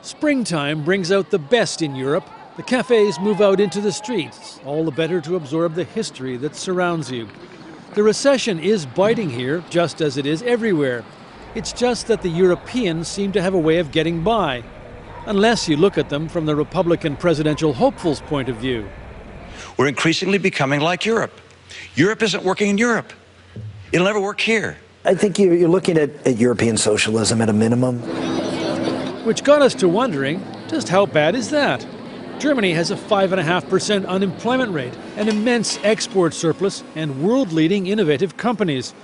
Springtime brings out the best in Europe. The cafes move out into the streets, all the better to absorb the history that surrounds you. The recession is biting here, just as it is everywhere. It's just that the Europeans seem to have a way of getting by, unless you look at them from the Republican presidential hopeful's point of view. We're increasingly becoming like Europe. Europe isn't working in Europe. It'll never work here. I think you're looking at European socialism at a minimum. Which got us to wondering, just how bad is that? Germany has a 5.5% unemployment rate, an immense export surplus, and world-leading innovative companies.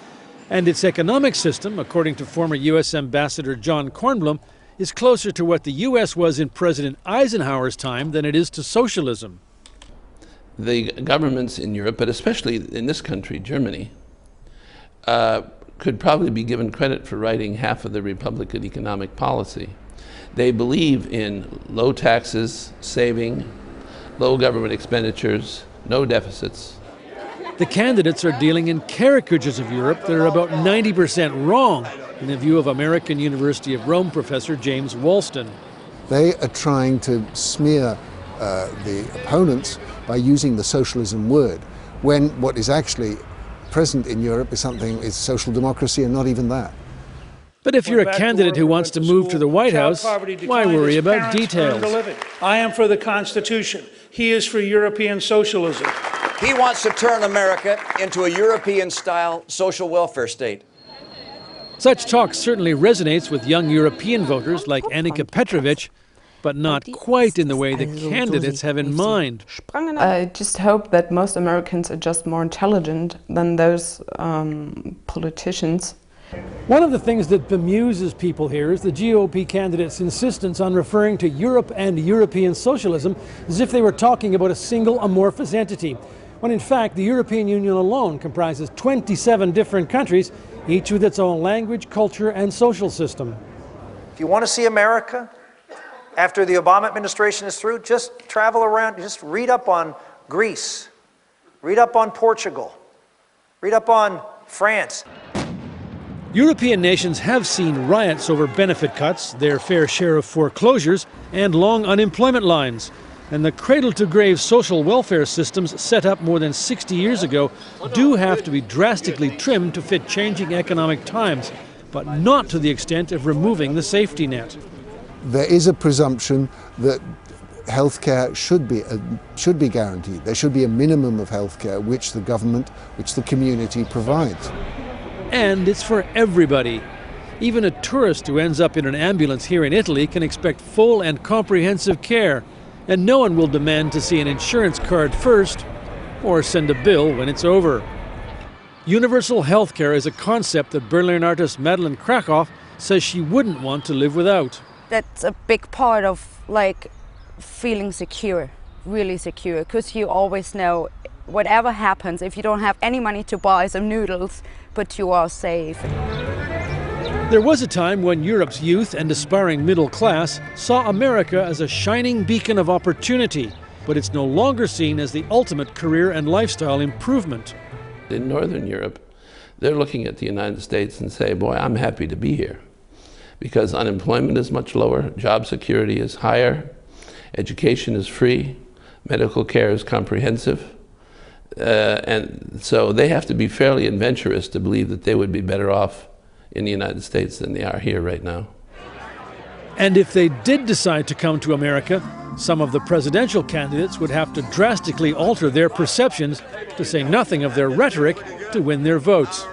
And its economic system, according to former U.S. Ambassador John Kornblum, is closer to what the U.S. was in President Eisenhower's time than it is to socialism. The governments in Europe, but especially in this country, Germany, could probably be given credit for writing half of the Republican economic policy. They believe in low taxes, saving, low government expenditures, no deficits. The candidates are dealing in caricatures of Europe that are about 90% wrong, in the view of American University of Rome professor James Walston. They are trying to smear the opponents by using the socialism word, when what is actually present in Europe is social democracy, and not even that. But if you're a candidate who wants to move to the White House, why worry about details? I am for the Constitution. He is for European socialism. He wants to turn America into a European-style social welfare state. Such talk certainly resonates with young European voters like Annika Petrovic, but not quite in the way the candidates have in mind. I just hope that most Americans are just more intelligent than those politicians. One of the things that bemuses people here is the GOP candidates' insistence on referring to Europe and European socialism as if they were talking about a single amorphous entity, when in fact the European Union alone comprises 27 different countries, each with its own language, culture, and social system. If you want to see America after the Obama administration is through, just travel around, just read up on Greece, read up on Portugal, read up on France. European nations have seen riots over benefit cuts, their fair share of foreclosures, and long unemployment lines. And the cradle-to-grave social welfare systems set up more than 60 years ago do have to be drastically trimmed to fit changing economic times, but not to the extent of removing the safety net. There is a presumption that healthcare should be guaranteed. There should be a minimum of healthcare which the government, which the community provides. And it's for everybody. Even a tourist who ends up in an ambulance here in Italy can expect full and comprehensive care, and no one will demand to see an insurance card first or send a bill when it's over. Universal healthcare is a concept that Berlin artist Madeleine Krakow says she wouldn't want to live without. That's a big part of feeling secure, really secure, because you always know whatever happens, if you don't have any money to buy some noodles, but you are safe. There was a time when Europe's youth and aspiring middle class saw America as a shining beacon of opportunity, but it's no longer seen as the ultimate career and lifestyle improvement. In Northern Europe, they're looking at the United States and say, boy, I'm happy to be here, because unemployment is much lower, job security is higher, education is free, medical care is comprehensive. And so they have to be fairly adventurous to believe that they would be better off in the United States than they are here right now. And if they did decide to come to America, some of the presidential candidates would have to drastically alter their perceptions, to say nothing of their rhetoric, to win their votes.